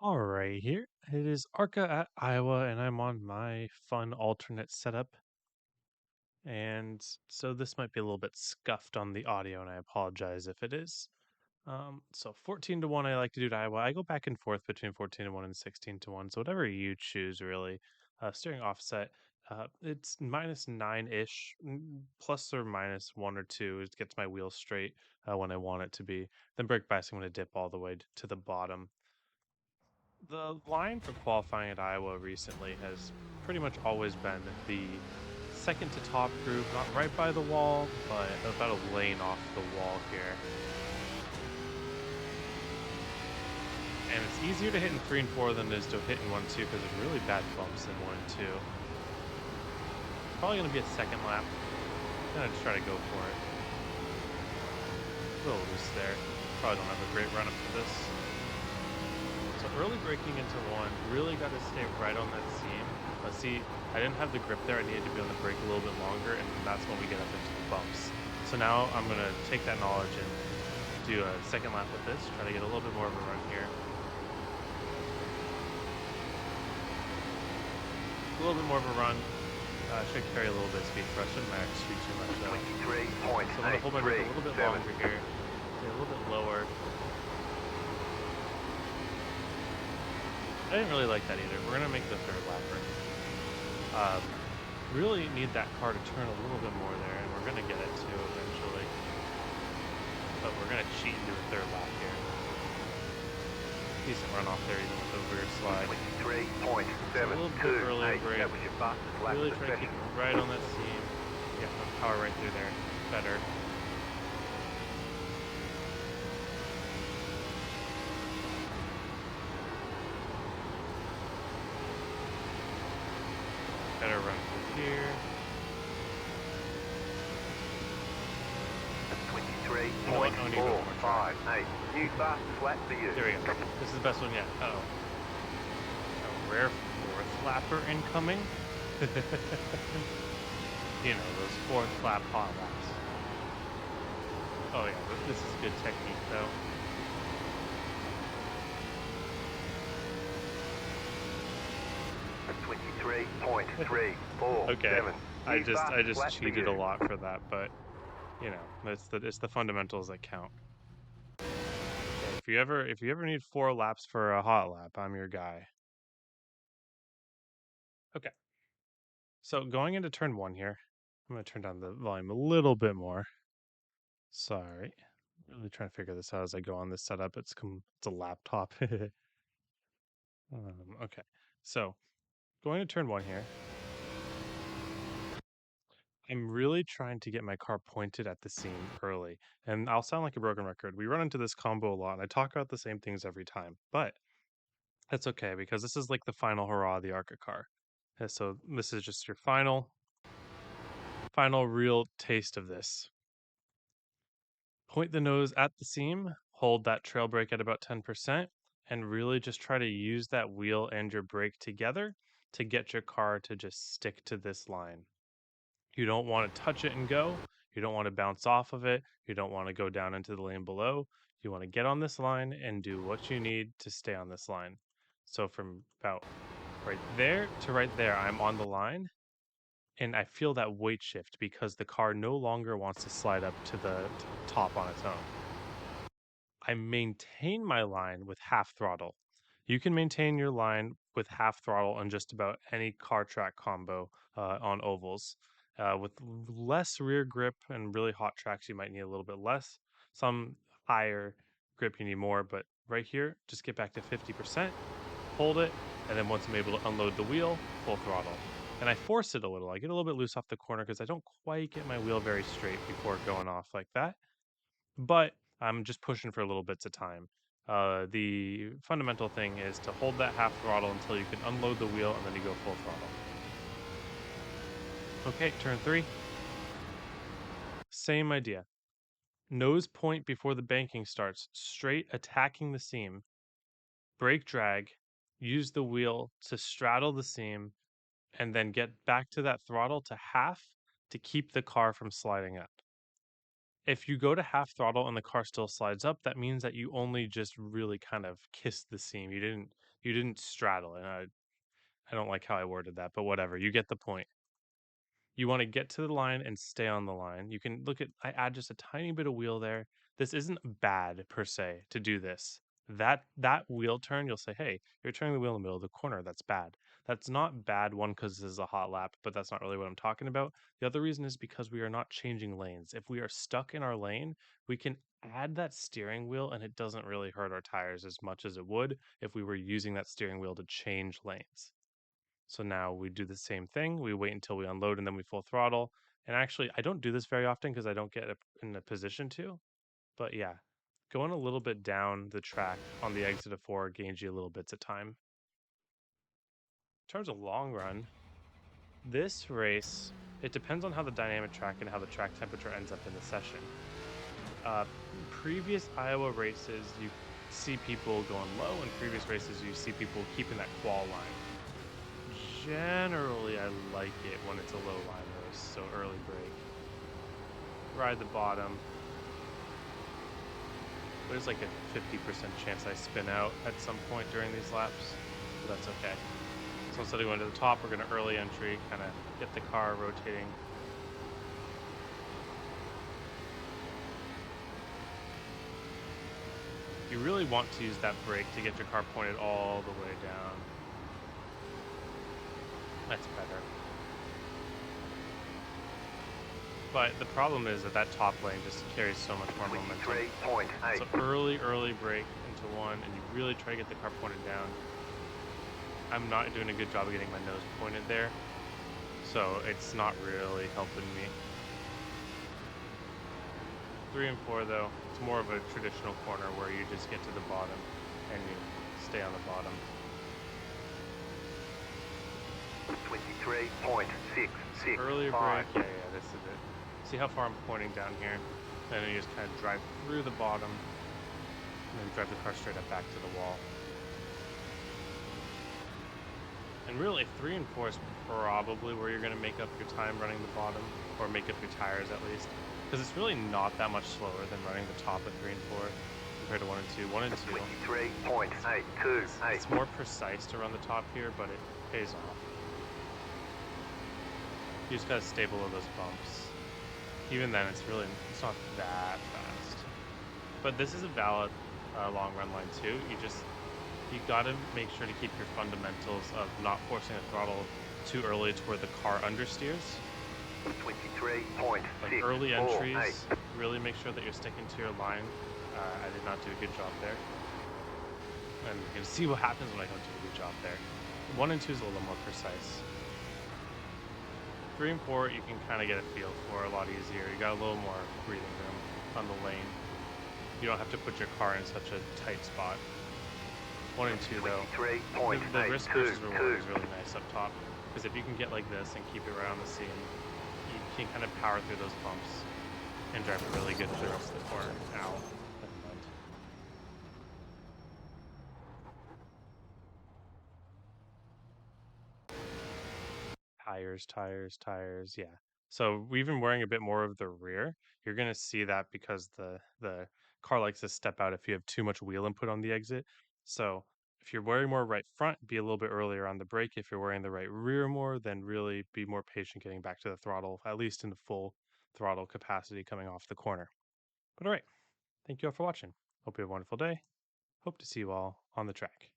All right, here it is ARCA at Iowa, and I'm on my fun alternate setup. And so this might be a little bit scuffed on the audio, and I apologize if it is. So 14 to 1, I like to do to Iowa. I go back and forth between 14 to 1 and 16 to 1. So whatever you choose, really. Steering offset, it's minus 9 ish, plus or minus 1 or 2. It gets my wheel straight when I want it to be. Then brake bias, I'm going to dip all the way to the bottom. The line for qualifying at Iowa recently has pretty much always been the second to top group, not right by the wall, but about a lane off the wall here. And it's easier to hit in 3 and 4 than it is to hit in 1 and 2 because there's really bad bumps in 1 and 2. Probably going to be a second lap. Gonna just try to go for it. A little loose there. Probably don't have a great run up to this. So early braking into 1, really got to stay right on that seam. See, I didn't have the grip there. I needed to be on the brake a little bit longer, and that's when we get up into the bumps. So now I'm going to take that knowledge and do a second lap with this, try to get a little bit more of a run here. A little bit more of a run. Should carry a little bit of speed for us. Shouldn't matter too much though. So I'm going to hold my brake a little bit longer here. Stay a little bit lower. I didn't really like that either. We're going to make the third lapper. Really need that car to turn a little bit more there, and we're going to get it too eventually. But we're going to cheat and do a third lap here. Decent run off there, even with the rear slide. So a little bit earlier brake. Really try to keep it right on that seam. Get the power right through there. Better. Better run through here. 23.458. New fast flat for you. There we go. This is the best one yet. Uh-oh. A rare fourth lapper incoming. You know, those fourth lap hot laps. Oh yeah, this is good technique though. Okay. I just cheated a lot for that, but you know, it's the fundamentals that count. Okay, if you ever need 4 laps for a hot lap, I'm your guy. Okay. So going into turn 1 here, I'm going to turn down the volume a little bit more. Sorry. Really trying to figure this out as I go on this setup. It's a laptop. Okay. So going to turn 1 here. I'm really trying to get my car pointed at the seam early, and I'll sound like a broken record. We run into this combo a lot, and I talk about the same things every time, but that's okay because this is like the final hurrah of the ARCA car. And so this is just your final real taste of this. Point the nose at the seam, hold that trail brake at about 10%, and really just try to use that wheel and your brake together to get your car to just stick to this line. You don't want to touch it and go. You don't want to bounce off of it. You don't want to go down into the lane below. You want to get on this line and do what you need to stay on this line. So from about right there to right there, I'm on the line and I feel that weight shift because the car no longer wants to slide up to the top on its own. I maintain my line with half throttle. You can maintain your line with half throttle on just about any car track combo on ovals. With less rear grip and really hot tracks, you might need a little bit less. Some higher grip, you need more. But right here, just get back to 50%, hold it, and then once I'm able to unload the wheel, full throttle. And I force it a little. I get a little bit loose off the corner because I don't quite get my wheel very straight before going off like that. But I'm just pushing for little bits of time. The fundamental thing is to hold that half throttle until you can unload the wheel and then you go full throttle. Okay, turn 3. Same idea. Nose point before the banking starts, straight attacking the seam. Brake drag, use the wheel to straddle the seam, and then get back to that throttle to half to keep the car from sliding up. If you go to half throttle and the car still slides up, that means that you only just really kind of kissed the seam. You didn't straddle, and I don't like how I worded that, but whatever. You get the point. You wanna get to the line and stay on the line. You can look at I add just a tiny bit of wheel there. This isn't bad per se to do this. That wheel turn, you'll say, "Hey, you're turning the wheel in the middle of the corner, that's bad." That's not bad, one, because this is a hot lap, but that's not really what I'm talking about. The other reason is because we are not changing lanes. If we are stuck in our lane, we can add that steering wheel, and it doesn't really hurt our tires as much as it would if we were using that steering wheel to change lanes. So now we do the same thing. We wait until we unload and then we full throttle. And actually, I don't do this very often because I don't get in a position to. But yeah, going a little bit down the track on the exit of four gains you little bits of time. In terms of long run, this race, it depends on how the dynamic track and how the track temperature ends up in the session. Uh, Previous Iowa races, you see people going low, and previous races, you see people keeping that qual line. Generally, I like it when it's a low line race, so early break. Ride the bottom. There's like a 50% chance I spin out at some point during these laps, but that's okay. So instead of going to the top, we're going to early entry, kind of get the car rotating. You really want to use that brake to get your car pointed all the way down. That's better. But the problem is that that top lane just carries so much more momentum. 23.8. So early break into one, and you really try to get the car pointed down. I'm not doing a good job of getting my nose pointed there, so it's not really helping me. 3 and 4, though, it's more of a traditional corner where you just get to the bottom and you stay on the bottom. 23.665. Earlier break, yeah, this is it. See how far I'm pointing down here? And then you just kind of drive through the bottom and then drive the car straight up back to the wall. And really, 3 and 4 is probably where you're going to make up your time running the bottom, or make up your tires at least. Because it's really not that much slower than running the top of 3 and 4 compared to 1 and 2. 1 and 2, 23.828. it's more precise to run the top here, but it pays off. You just got to stay below those bumps. Even then, it's not that fast. But this is a valid long run line too. You gotta make sure to keep your fundamentals of not forcing the throttle too early to where the car understeers. 23.648. Like early entries, really make sure that you're sticking to your line. I did not do a good job there. And you can see what happens when I don't do a good job there. 1 and 2 is a little more precise. 3 and 4, you can kind of get a feel for a lot easier. You got a little more breathing room on the lane. You don't have to put your car in such a tight spot. 1 and 2, though, the risk versus reward is really nice up top. Because if you can get like this and keep it right on the seam, you can kind of power through those bumps and drive it really good for the rest of the corner. Ow. Never mind. Tires. Yeah. So even wearing a bit more of the rear, you're gonna see that because the car likes to step out if you have too much wheel input on the exit. So if you're wearing more right front, be a little bit earlier on the brake. If you're wearing the right rear more, then really be more patient getting back to the throttle, at least in the full throttle capacity coming off the corner. But all right, thank you all for watching. Hope you have a wonderful day. Hope to see you all on the track.